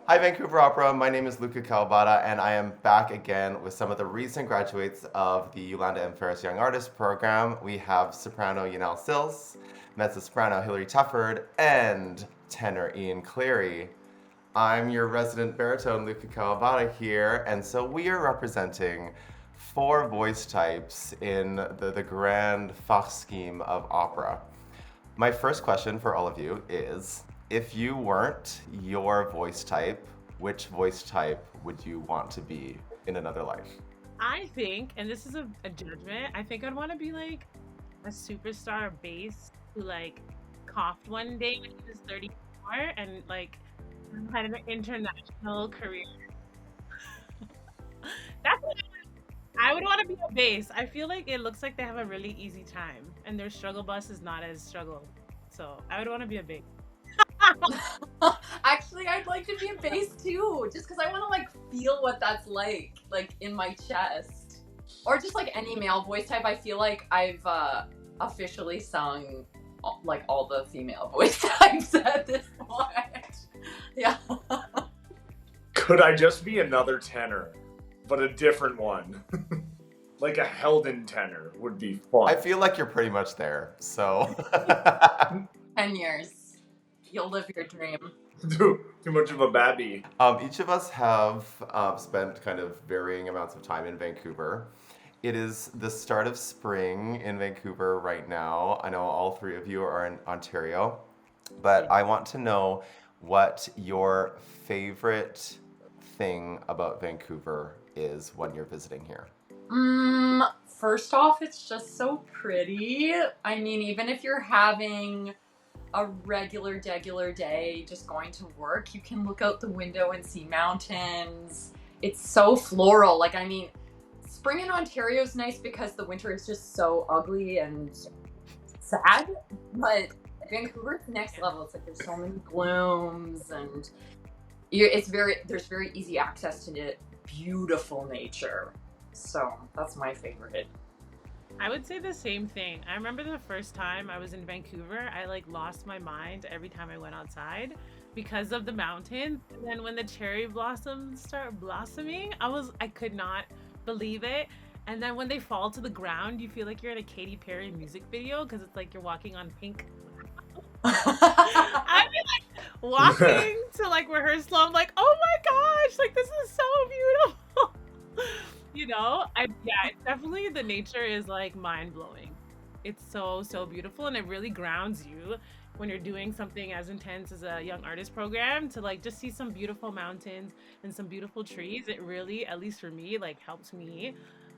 Hi, Vancouver Opera. My name is Luka Kawabata, and I am back again with some of the recent graduates of the Yulanda M Faris Young Artists Program. We have soprano Jonelle Sills, mezzo-soprano Tufford, and tenor Cleary. I'm your resident baritone, Luka Kawabata here, and so we are representing four voice types in the grand Fach scheme of opera. My first question for all of you is, if you weren't your voice type, which voice type would you want to be in another life? I think, and this is a judgment, I think I'd want to be like a superstar bass who like coughed one day when he was 34 and like had an international career. That's what I would want to be a bass. I feel like it looks like they have a really easy time and their struggle bus is not as struggle. So I would want to be a bass. Actually, I'd like to be a bass too, just because I want to like feel what that's like in my chest, or just like any male voice type. I feel like I've officially sung like all the female voice types at this point. Yeah. Could I just be another tenor, but a different one? Like a Helden tenor would be fun. I feel like you're pretty much there, so. 10 years. You'll live your dream. Too much of a babby. Each of us have spent kind of varying amounts of time in Vancouver. It is the start of spring in Vancouver right now. I know all three of you are in Ontario, but I want to know what your favorite thing about Vancouver is when you're visiting here. First off, it's just so pretty. I mean, even if you're having a regular day just going to work, you can look out the window and see mountains. It's so floral. Like, I mean, spring in Ontario is nice because the winter is just so ugly and sad, but Vancouver is the next level. It's like there's so many blooms and there's very easy access to beautiful nature. So that's my favorite. I would say the same thing. I remember the first time I was in Vancouver, I like lost my mind every time I went outside because of the mountains. And then when the cherry blossoms start blossoming, I could not believe it. And then when they fall to the ground, you feel like you're in a Katy Perry music video because it's like you're walking on pink. I'd be like walking to like rehearsal. I'm like, oh my gosh, like this is so beautiful. It's definitely the nature is like mind blowing. It's so beautiful and it really grounds you when you're doing something as intense as a young artist program to like just see some beautiful mountains and some beautiful trees. It really, at least for me, like helps me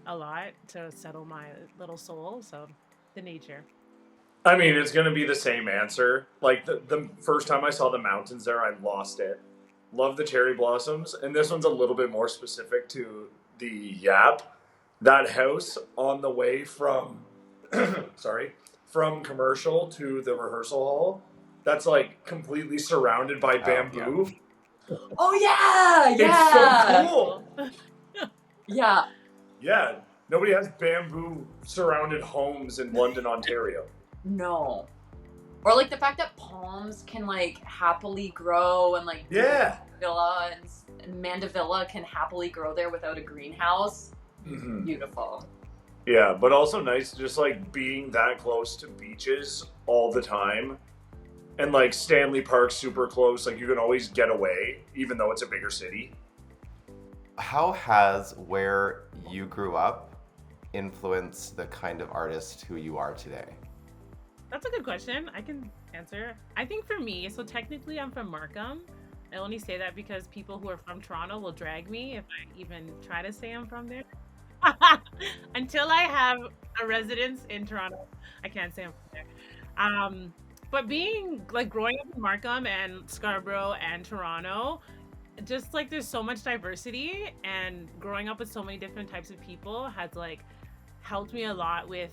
a lot to settle my little soul. So the nature. I mean, it's going to be the same answer. Like the first time I saw the mountains there, I lost it. Love the cherry blossoms. And this one's a little bit more specific to the Yap. That house on the way from, from commercial to the rehearsal hall, that's like completely surrounded by bamboo. Oh yeah, It's so cool. Yeah. Yeah, nobody has bamboo surrounded homes in London, Ontario. No. Or like the fact that palms can like happily grow and like villa and Mandevilla can happily grow there without a greenhouse. Mm-hmm. Beautiful. Yeah, but also nice just like being that close to beaches all the time. And like Stanley Park's super close, like you can always get away even though it's a bigger city. How has where you grew up influenced the kind of artist who you are today? That's a good question. I can answer. I think for me, so technically I'm from Markham. I only say that because people who are from Toronto will drag me if I even try to say I'm from there. Until I have a residence in Toronto, I can't say I'm from there. But being like growing up in Markham and Scarborough and Toronto, just like there's so much diversity and growing up with so many different types of people has like helped me a lot with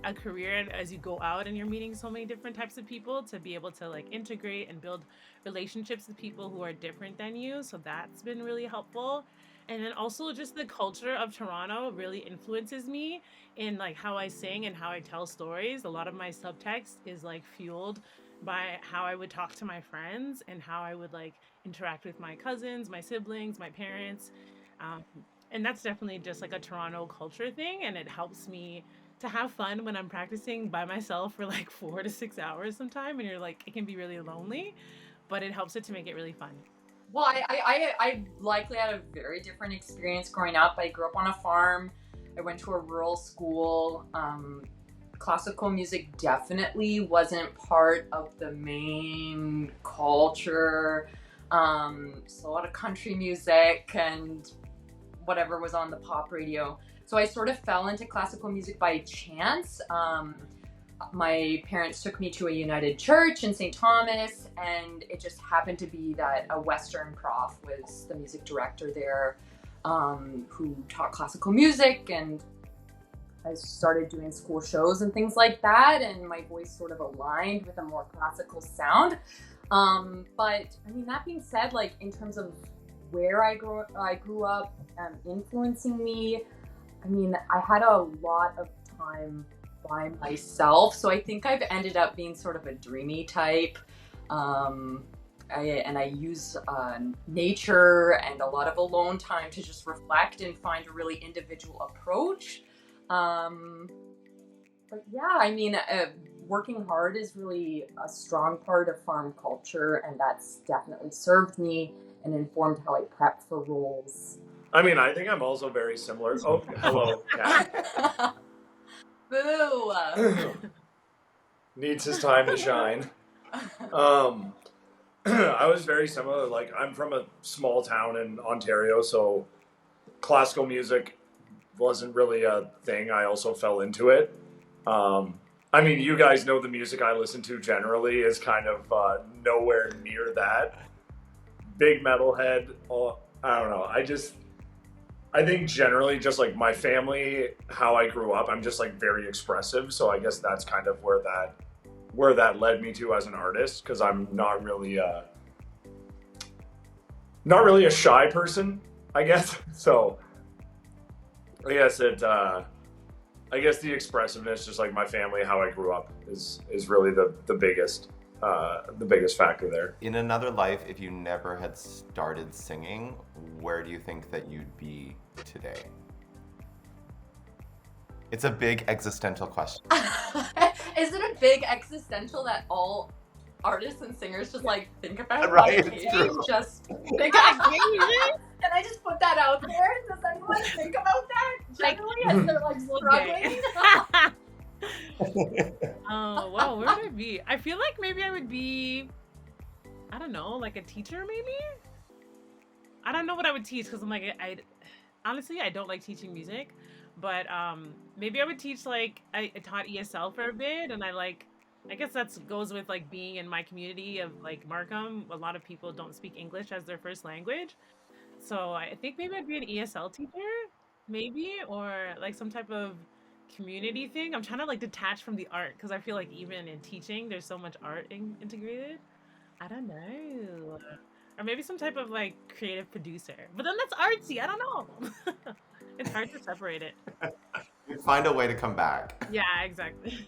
a career, and as you go out and you're meeting so many different types of people to be able to like integrate and build relationships with people who are different than you. So that's been really helpful. And then also just the culture of Toronto really influences me in like how I sing and how I tell stories. A lot of my subtext is like fueled by how I would talk to my friends and how I would like interact with my cousins, my siblings, my parents. Um, and that's definitely just like a Toronto culture thing. And it helps me to have fun when I'm practicing by myself for like 4 to 6 hours sometime. And you're like, it can be really lonely, but it helps it to make it really fun. Well, I likely had a very different experience growing up. I grew up on a farm. I went to a rural school. Classical music definitely wasn't part of the main culture. So a lot of country music and whatever was on the pop radio. So I sort of fell into classical music by chance. My parents took me to a United Church in St. Thomas, and it just happened to be that a Western prof was the music director there, who taught classical music, and I started doing school shows and things like that, and my voice sort of aligned with a more classical sound. But I mean, that being said, like in terms of where I grew up, influencing me, I mean, I had a lot of time by myself, so I think I've ended up being sort of a dreamy type. I use nature and a lot of alone time to just reflect and find a really individual approach. But yeah, I mean, working hard is really a strong part of farm culture, and that's definitely served me and informed how I prep for roles. I mean, I think I'm also very similar. Oh, hello, Kat. Boo! Needs his time to shine. I was very similar. Like, I'm from a small town in Ontario, so classical music wasn't really a thing. I also fell into it. I mean, you guys know the music I listen to generally is kind of nowhere near that. Big metalhead. I don't know. I think generally just like my family, how I grew up, I'm just like very expressive. So I guess that's kind of where that led me to as an artist, because I'm not really a shy person, I guess. So I guess I guess the expressiveness, just like my family, how I grew up, is really the biggest factor there. In another life, if you never had started singing, where do you think that you'd be today? It's a big existential question. Is it a big existential that all artists and singers just like think about? Right, Like, it's true. just They got gay. Can I just put that out there? Does anyone think about that generally as they're like struggling? Oh, wow, where would I be? I feel like maybe I would be, I don't know, like a teacher maybe? I don't know what I would teach, because I'm like, honestly, I don't like teaching music, but maybe I would teach, like, I taught ESL for a bit, and I guess that goes with like being in my community of like Markham. A lot of people don't speak English as their first language. So I think maybe I'd be an ESL teacher, maybe, or like some type of community thing. I'm trying to like detach from the art, because I feel like even in teaching, there's so much art integrated. I don't know. Or maybe some type of like creative producer. But then that's artsy. I don't know. It's hard to separate it. You find a way to come back. Yeah, exactly.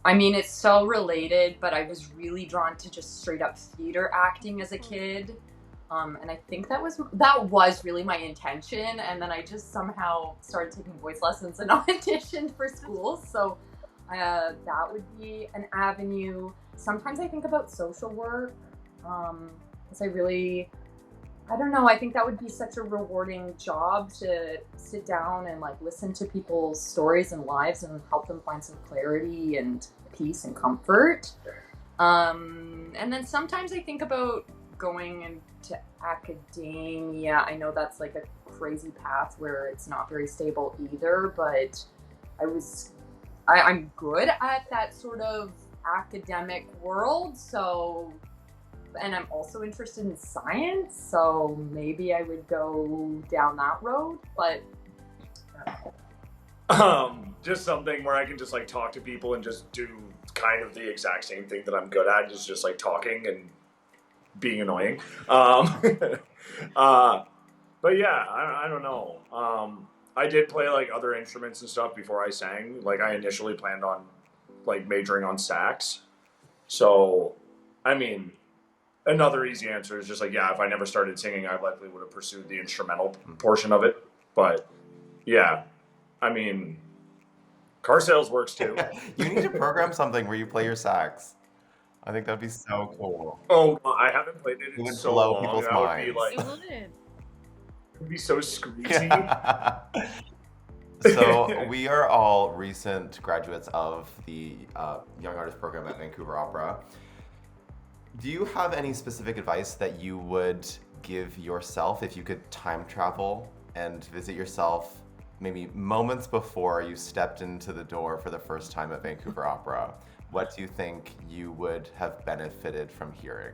I mean, it's so related, but I was really drawn to just straight up theater acting as a kid. And I think that was really my intention. And then I just somehow started taking voice lessons and auditioned for schools. So that would be an avenue. Sometimes I think about social work, because I don't know, I think that would be such a rewarding job to sit down and like listen to people's stories and lives and help them find some clarity and peace and comfort. And then sometimes I think about going into academia. I know that's like a crazy path where it's not very stable either, but I'm good at that sort of academic world, so, and I'm also interested in science, so maybe I would go down that road, but just something where I can just like talk to people and just do kind of the exact same thing that I'm good at, just like talking and being annoying. But yeah, I don't know. I did play like other instruments and stuff before I sang. Like I initially planned on like majoring on sax. So, I mean, Another easy answer is just like, yeah, if I never started singing, I likely would have pursued the instrumental portion of it. But yeah, I mean, car sales works too. You need to program something where you play your sax. I think that'd be so cool. Oh, I haven't played it It in would so blow long. people's That would be minds. like, It would. it would be so screechy. So we are all recent graduates of the Young Artists Program at Vancouver Opera. Do you have any specific advice that you would give yourself if you could time travel and visit yourself maybe moments before you stepped into the door for the first time at Vancouver Opera? What do you think you would have benefited from hearing?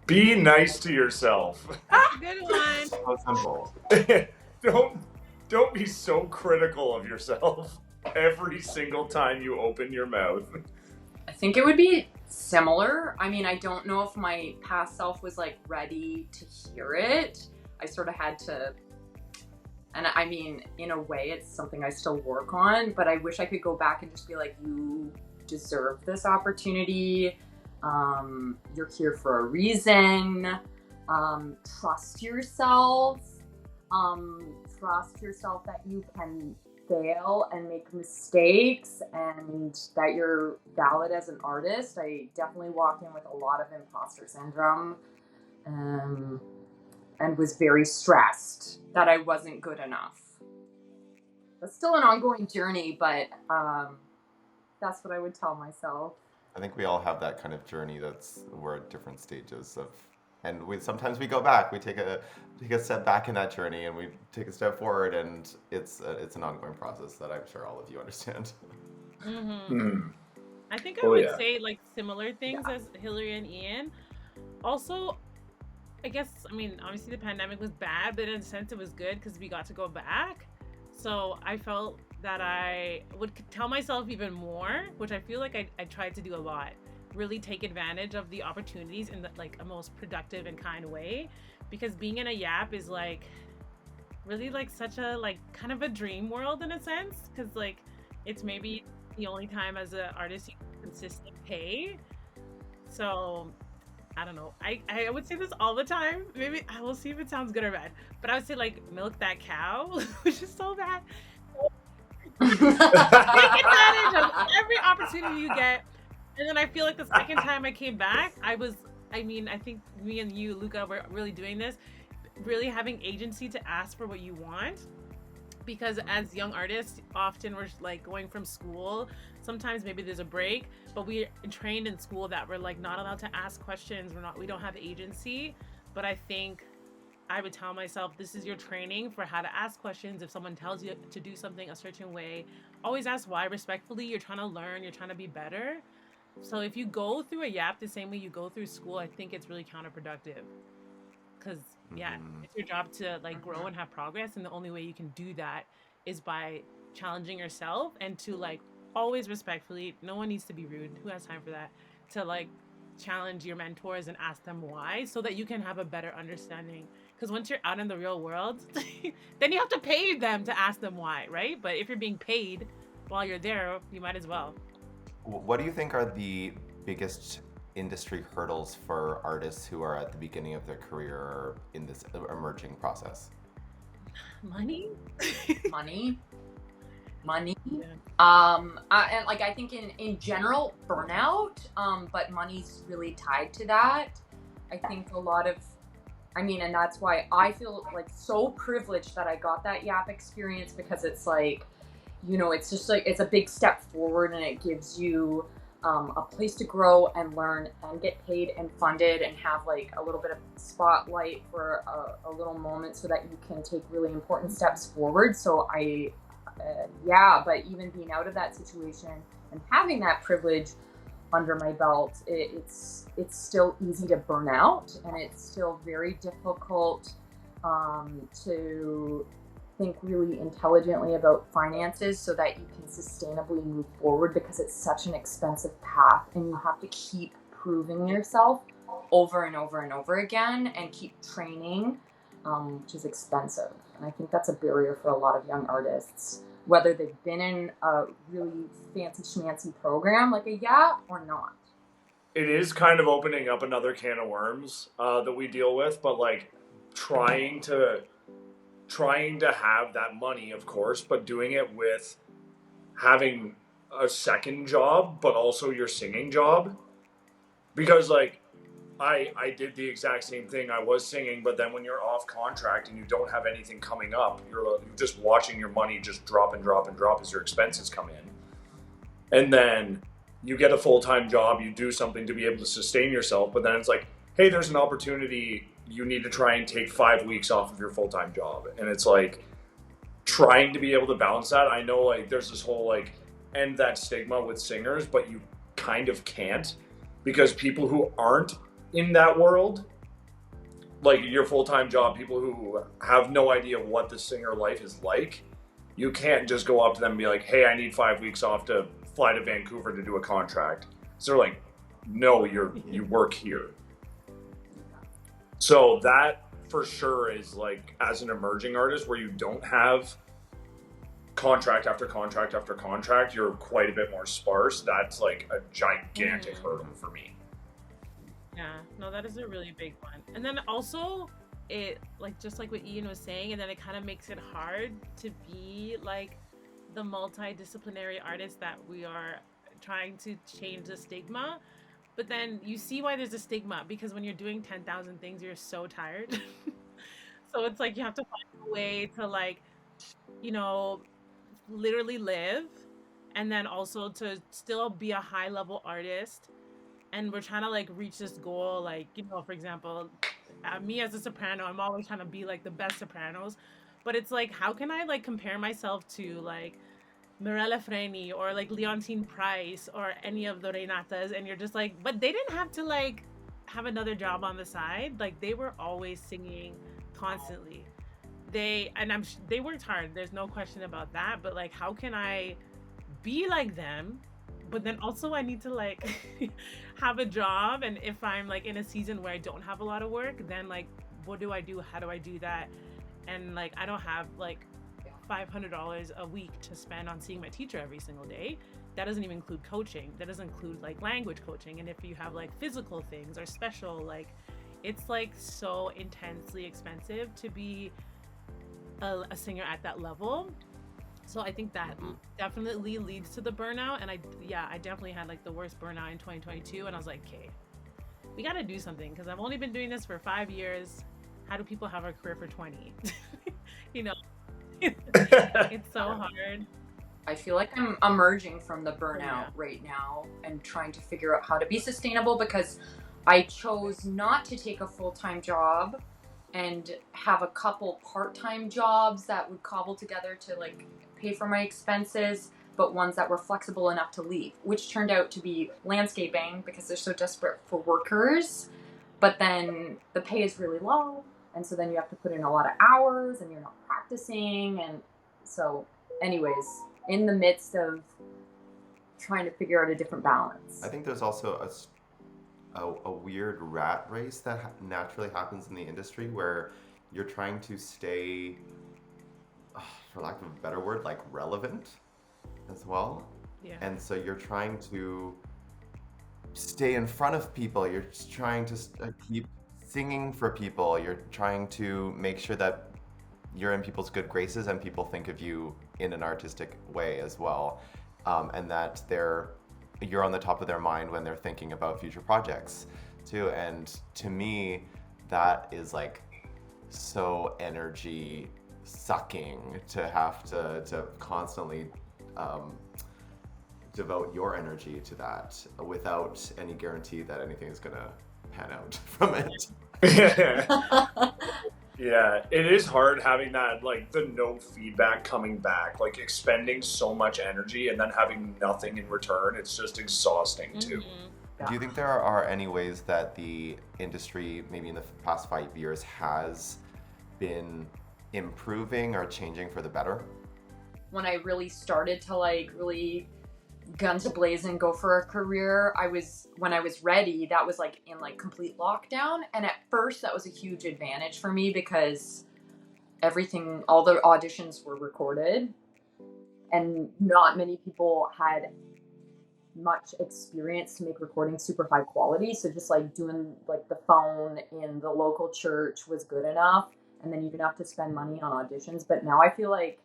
Be nice to yourself. Good one. So simple. Don't be so critical of yourself every single time you open your mouth. I think it would be similar. I mean, I don't know if my past self was like ready to hear it. I sort of had to, and I mean, in a way, it's something I still work on, but I wish I could go back and just be like, you deserve this opportunity. You're here for a reason. Trust yourself. Trust yourself that you can fail and make mistakes and that you're valid as an artist. I definitely walked in with a lot of imposter syndrome and was very stressed that I wasn't good enough. It's still an ongoing journey, but that's what I would tell myself. I think we all have that kind of journey we're at different stages of, and sometimes we go back, we take a step back in that journey and we take a step forward, and it's an ongoing process that I'm sure all of you understand. I think I would say like similar things as Hillary and Ian. Also, I guess, I mean, obviously the pandemic was bad, but in a sense it was good because we got to go back. So I felt that I would tell myself even more, which I feel like I tried to do a lot. Really take advantage of the opportunities in like a most productive and kind way, because being in a YAP is like really like such a like kind of a dream world in a sense, because like it's maybe the only time as an artist you can consistently pay. So I don't know, I would say this all the time. Maybe I will see if it sounds good or bad, but I would say like milk that cow, which is so bad. Take advantage of every opportunity you get. And then I feel like the second time I came back, I think me and you, Luka, were really doing this, really having agency to ask for what you want. Because as young artists, often we're like going from school, sometimes maybe there's a break, but we're trained in school that we're like not allowed to ask questions, we don't have agency. But I think I would tell myself, this is your training for how to ask questions. If someone tells you to do something a certain way, always ask why respectfully. You're trying to learn, you're trying to be better. So if you go through a YAP the same way you go through school, I think it's really counterproductive. Because it's your job to like grow and have progress, and the only way you can do that is by challenging yourself and to like always respectfully. No one needs to be rude. Who has time for that? To like challenge your mentors and ask them why, so that you can have a better understanding. Because once you're out in the real world, then you have to pay them to ask them why, right? But if you're being paid while you're there, you might as well. What do you think are the biggest industry hurdles for artists who are at the beginning of their career or in this emerging process? Money. Money. Yeah. And like I think in general burnout, but money's really tied to that. I think a lot of, and that's why I feel like so privileged that I got that YAP experience, because it's like, it's just like, it's a big step forward, and it gives you a place to grow and learn and get paid and funded and have like a little bit of spotlight for a little moment, so that you can take really important steps forward. So but even being out of that situation and having that privilege under my belt, it's still easy to burn out, and it's still very difficult to think really intelligently about finances so that you can sustainably move forward, because it's such an expensive path, and you have to keep proving yourself over and over and over again, and keep training, which is expensive. And I think that's a barrier for a lot of young artists, whether they've been in a really fancy schmancy program like a YAP or not. it is kind of opening up another can of worms that we deal with, but like trying to have that money, of course, but doing it with having a second job, but also your singing job. Because like I did the exact same thing. I was singing, but then when you're off contract and you don't have anything coming up, you're just watching your money just drop and drop and drop as your expenses come in. And then you get a full-time job, you do something to be able to sustain yourself, but then it's like, hey, there's an opportunity, you need to try and take 5 weeks off of your full-time job. And it's like trying to be able to balance that. I know like there's this whole like end that stigma with singers, but you kind of can't, because people who aren't in that world, like your full-time job, people who have no idea what the singer life is like, you can't just go up to them and be like, hey, I need 5 weeks off to fly to Vancouver to do a contract. So they're like, no, you work here. So that for sure is like, as an emerging artist where you don't have contract after contract after contract, you're quite a bit more sparse. That's like a gigantic hurdle for me. Yeah, no, that is a really big one. And then also, it like just like what Ian was saying, and then it kind of makes it hard to be like the multidisciplinary artist that we are trying to change the stigma. But then you see why there's a stigma, because when you're doing 10,000 things, you're so tired. So it's like you have to find a way to like, you know, literally live, and then also to still be a high level artist. And we're trying to like reach this goal, like, you know, for example, me as a soprano, I'm always trying to be like the best sopranos, but it's like, how can I like compare myself to like Mirella Freni or like Leontine Price or any of the Renatas? And you're just like, but they didn't have to like have another job on the side. Like they were always singing constantly. They worked hard, there's no question about that, but like, how can I be like them, but then also I need to like have a job? And if I'm like in a season where I don't have a lot of work, then like, what do I do? How do I do that? And like, I don't have like $500 a week to spend on seeing my teacher every single day. That doesn't even include coaching. That doesn't include like language coaching. And if you have like physical things or special, like it's like so intensely expensive to be a singer at that level. So I think that definitely leads to the burnout. And I definitely had like the worst burnout in 2022. And I was like, okay, we got to do something, because I've only been doing this for 5 years. How do people have a career for 20? You know, it's so hard. I feel like I'm emerging from the burnout right now and trying to figure out how to be sustainable, because I chose not to take a full-time job and have a couple part-time jobs that would cobble together to like pay for my expenses, but ones that were flexible enough to leave, which turned out to be landscaping, because they're so desperate for workers. But then the pay is really low, and so then you have to put in a lot of hours and you're not practicing. And so anyways, in the midst of trying to figure out a different balance. I think there's also a weird rat race that naturally happens in the industry, where you're trying to stay, for lack of a better word, like relevant as well. Yeah. And so you're trying to stay in front of people. You're just trying to keep singing for people. You're trying to make sure that you're in people's good graces and people think of you in an artistic way as well. And that you're on the top of their mind when they're thinking about future projects too. And to me, that is like so energy sucking to have to constantly devote your energy to that without any guarantee that anything is gonna pan out from it. Yeah, it is hard having that, like, the no feedback coming back, like expending so much energy and then having nothing in return. It's just exhausting too. Mm-hmm. Do you think there are any ways that the industry, maybe in the past 5 years, has been improving or changing for the better? When I really started to like really guns a-blazing go for a career, when I was ready, that was like in like complete lockdown. And at first that was a huge advantage for me, because all the auditions were recorded and not many people had much experience to make recordings super high quality. So just like doing like the phone in the local church was good enough. And then you didn't have to spend money on auditions. But now I feel like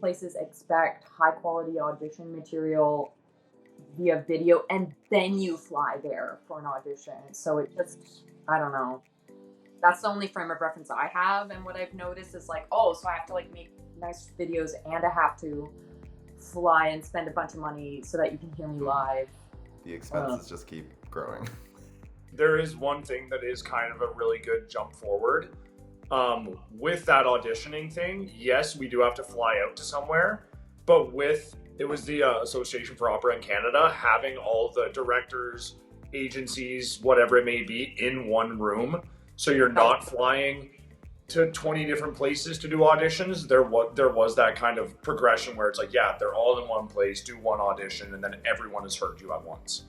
places expect high quality audition material via video, and then you fly there for an audition. So it just, I don't know. That's the only frame of reference I have. And what I've noticed is like, oh, so I have to like make nice videos and I have to fly and spend a bunch of money so that you can hear me live. The expenses just keep growing. There is one thing that is kind of a really good jump forward. With that auditioning thing, yes, we do have to fly out to somewhere, but it was the Association for Opera in Canada having all the directors, agencies, whatever it may be, in one room. So you're not flying to 20 different places to do auditions. There was that kind of progression where it's like, yeah, they're all in one place, do one audition, and then everyone has heard you at once.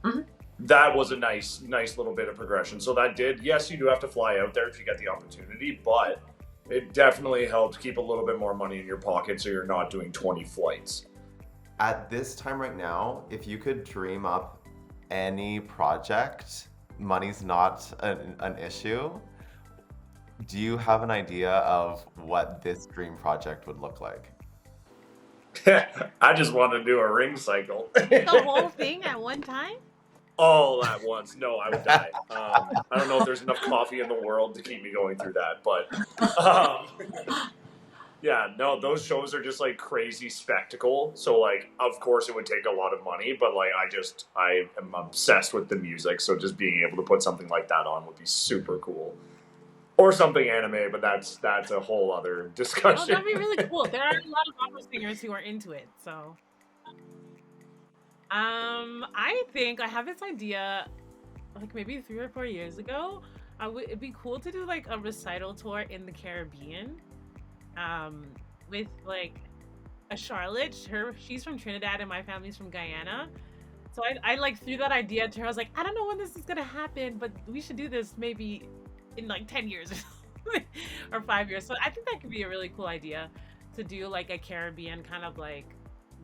Mm-hmm. That was a nice little bit of progression. So that yes, you do have to fly out there if you get the opportunity, but it definitely helped keep a little bit more money in your pocket so you're not doing 20 flights. At this time right now, if you could dream up any project, money's not an issue. Do you have an idea of what this dream project would look like? I just want to do a ring cycle. The whole thing at one time? All at once. No, I would die. I don't know if there's enough coffee in the world to keep me going through that, but yeah, no, those shows are just like crazy spectacle. So like, of course it would take a lot of money, but like I am obsessed with the music. So just being able to put something like that on would be super cool. Or something anime, but that's a whole other discussion. Oh, that'd be really cool. There are a lot of opera singers who are into it, so. I think I have this idea, like maybe 3 or 4 years ago. It'd be cool to do like a recital tour in the Caribbean, with like a Charlotte. She's from Trinidad and my family's from Guyana. So I like threw that idea to her. I was like, I don't know when this is gonna happen, but we should do this maybe in like 10 years or 5 years. So I think that could be a really cool idea to do like a Caribbean kind of like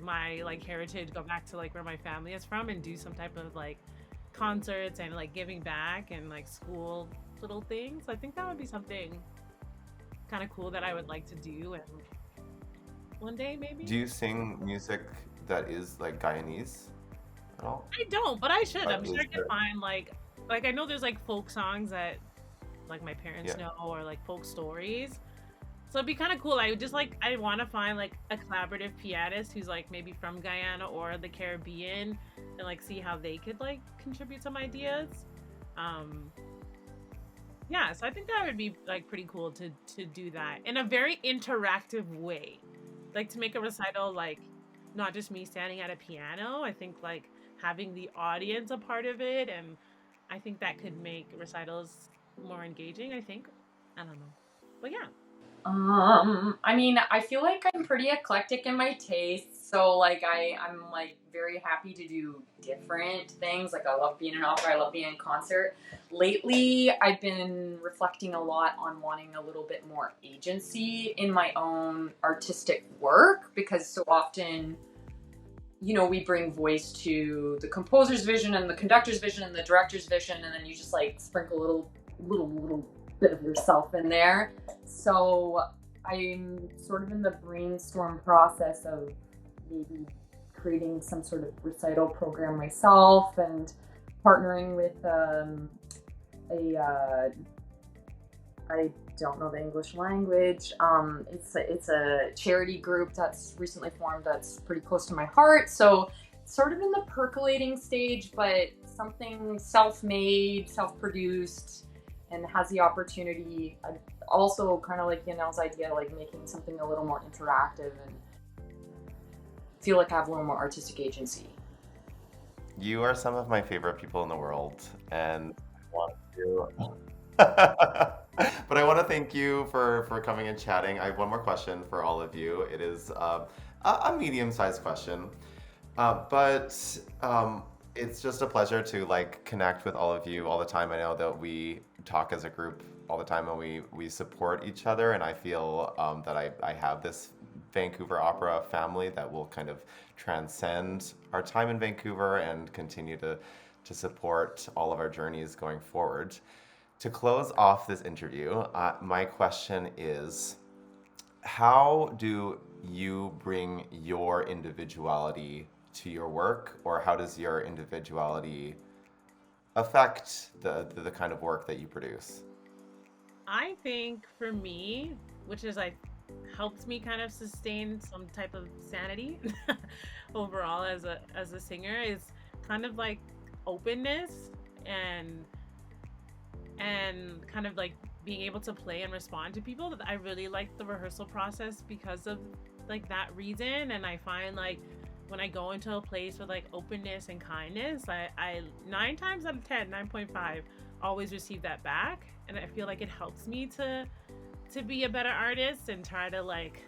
my like heritage, go back to like where my family is from and do some type of like concerts and like giving back and like school little things. I think that would be something kind of cool that I would like to do, and one day maybe. Do you sing music that is like Guyanese at all? I don't, but I should. I'm sure I can find like I know there's like folk songs that like my parents know, or like folk stories. So it'd be kind of cool. I want to find like a collaborative pianist who's like maybe from Guyana or the Caribbean, and like see how they could like contribute some ideas. Yeah, so I think that would be like pretty cool to do that in a very interactive way, like to make a recital like not just me standing at a piano. I think like having the audience a part of it, and I think that could make recitals more engaging. I don't know, but yeah. I mean, I feel like I'm pretty eclectic in my tastes, so like I'm like very happy to do different things. Like I love being in opera, I love being in concert. Lately, I've been reflecting a lot on wanting a little bit more agency in my own artistic work, because so often, you know, we bring voice to the composer's vision and the conductor's vision and the director's vision, and then you just like sprinkle a little bit of yourself in there. So I'm sort of in the brainstorm process of maybe creating some sort of recital program myself and partnering with I don't know the English language. It's a charity group that's recently formed that's pretty close to my heart. So sort of in the percolating stage, but something self-made, self-produced, and has the opportunity, also kind of like Jonelle's idea, like making something a little more interactive and feel like I have a little more artistic agency. You are some of my favorite people in the world, and I want to but I want to thank you for coming and chatting. I have one more question for all of you. It is a medium-sized question, but it's just a pleasure to like connect with all of you all the time. I know that we talk as a group all the time, and we support each other, and I feel that I have this Vancouver opera family that will kind of transcend our time in Vancouver and continue to support all of our journeys going forward. To close off this interview, my question is, how do you bring your individuality to your work, or how does your individuality affect the kind of work that you produce? I think for me, which is like helped me kind of sustain some type of sanity overall as a singer, is kind of like openness and kind of like being able to play and respond to people. That I really like the rehearsal process because of like that reason. And I find like when I go into a place with like openness and kindness, I 9 times out of 10, 9.5, always receive that back. And I feel like it helps me to be a better artist and try to like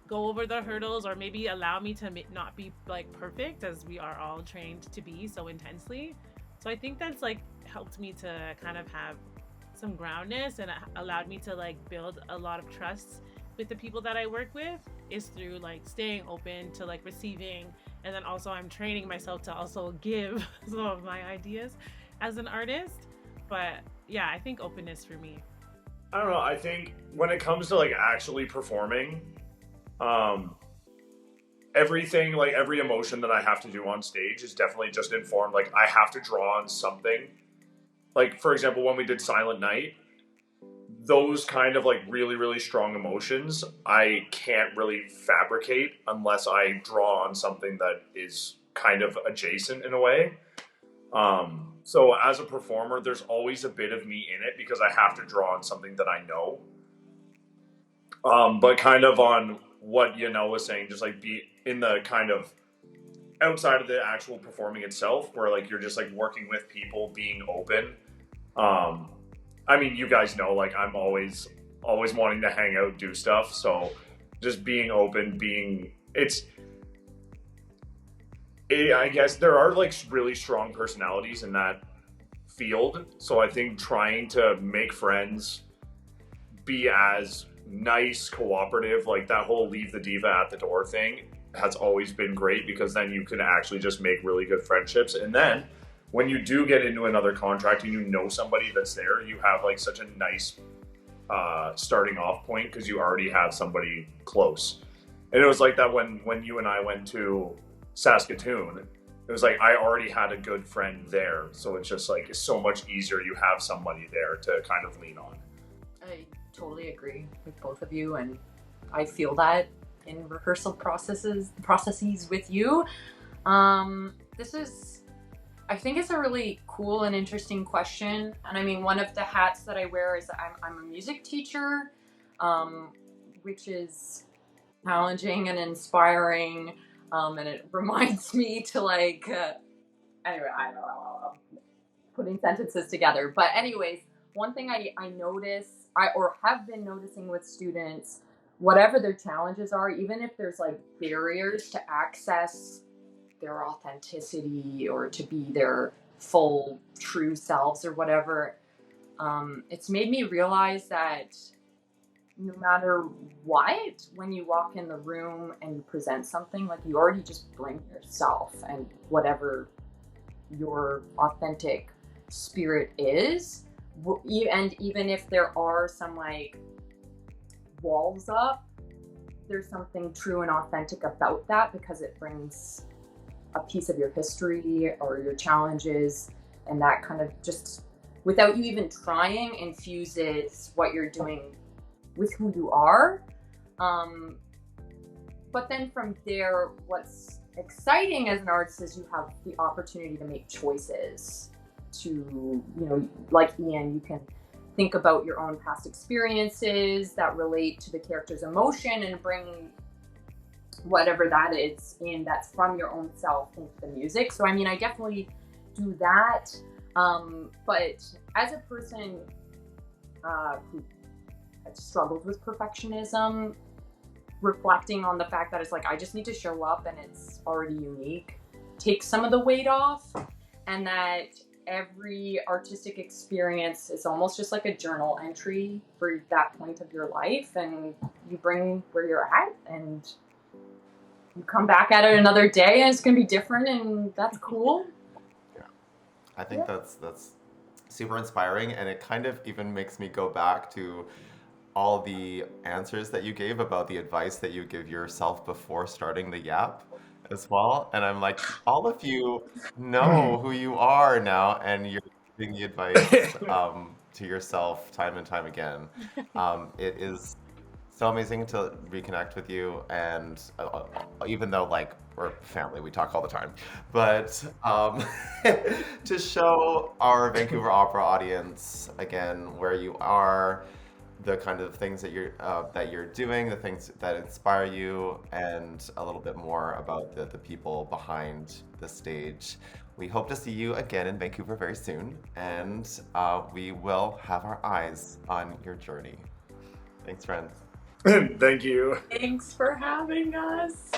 go over the hurdles, or maybe allow me to not be like perfect, as we are all trained to be so intensely. So I think that's like helped me to kind of have some groundness, and allowed me to like build a lot of trust with the people that I work with, is through like staying open to like receiving. And then also I'm training myself to also give some of my ideas as an artist. But yeah, I think openness for me. I don't know. I think when it comes to like actually performing, everything, like every emotion that I have to do on stage is definitely just informed. Like I have to draw on something. Like for example, when we did Silent Night, those kind of like really, really strong emotions, I can't really fabricate unless I draw on something that is kind of adjacent in a way. So as a performer, there's always a bit of me in it because I have to draw on something that I know. But kind of on what Jonelle was saying, just like be in the kind of outside of the actual performing itself, where like you're just like working with people, being open. I mean, you guys know, like I'm always wanting to hang out, do stuff. So just being open, I guess there are like really strong personalities in that field. So I think trying to make friends, be as nice, cooperative, like that whole leave the diva at the door thing has always been great, because then you can actually just make really good friendships. And then when you do get into another contract and you know somebody that's there, you have like such a nice starting off point because you already have somebody close. And it was like that when you and I went to Saskatoon. It was like I already had a good friend there, so it's just like it's so much easier. You have somebody there to kind of lean on. I totally agree with both of you, and I feel that in rehearsal processes with you. This is, I think it's a really cool and interesting question. And I mean, one of the hats that I wear is I'm a music teacher, which is challenging and inspiring. And it reminds me to like, anyway, I don't know, putting sentences together. But anyways, one thing I notice, or have been noticing with students, whatever their challenges are, even if there's like barriers to access their authenticity or to be their full true selves or whatever, it's made me realize that no matter what, when you walk in the room and you present something, like you already just bring yourself and whatever your authentic spirit is. And even if there are some like walls up, there's something true and authentic about that, because it brings a piece of your history or your challenges, and that kind of just, without you even trying, infuses what you're doing with who you are. But then from there, what's exciting as an artist is you have the opportunity to make choices to, you know, like Ian, you can think about your own past experiences that relate to the character's emotion and bring whatever that is in that's from your own self into the music. So I mean, I definitely do that. But as a person who struggled with perfectionism, reflecting on the fact that it's like I just need to show up and it's already unique takes some of the weight off, and that every artistic experience is almost just like a journal entry for that point of your life, and you bring where you're at, and you come back at it another day, and it's going to be different, and that's cool. I think that's super inspiring, and it kind of even makes me go back to all the answers that you gave about the advice that you give yourself before starting the Yap as well. And I'm like, all of you know who you are now, and you're giving the advice to yourself time and time again. It is so amazing to reconnect with you, and even though like we're family, we talk all the time, but to show our Vancouver Opera audience again where you are, the kind of things that you're doing, the things that inspire you, and a little bit more about the people behind the stage. We hope to see you again in Vancouver very soon, and we will have our eyes on your journey. Thanks, friends. Thank you. Thanks for having us.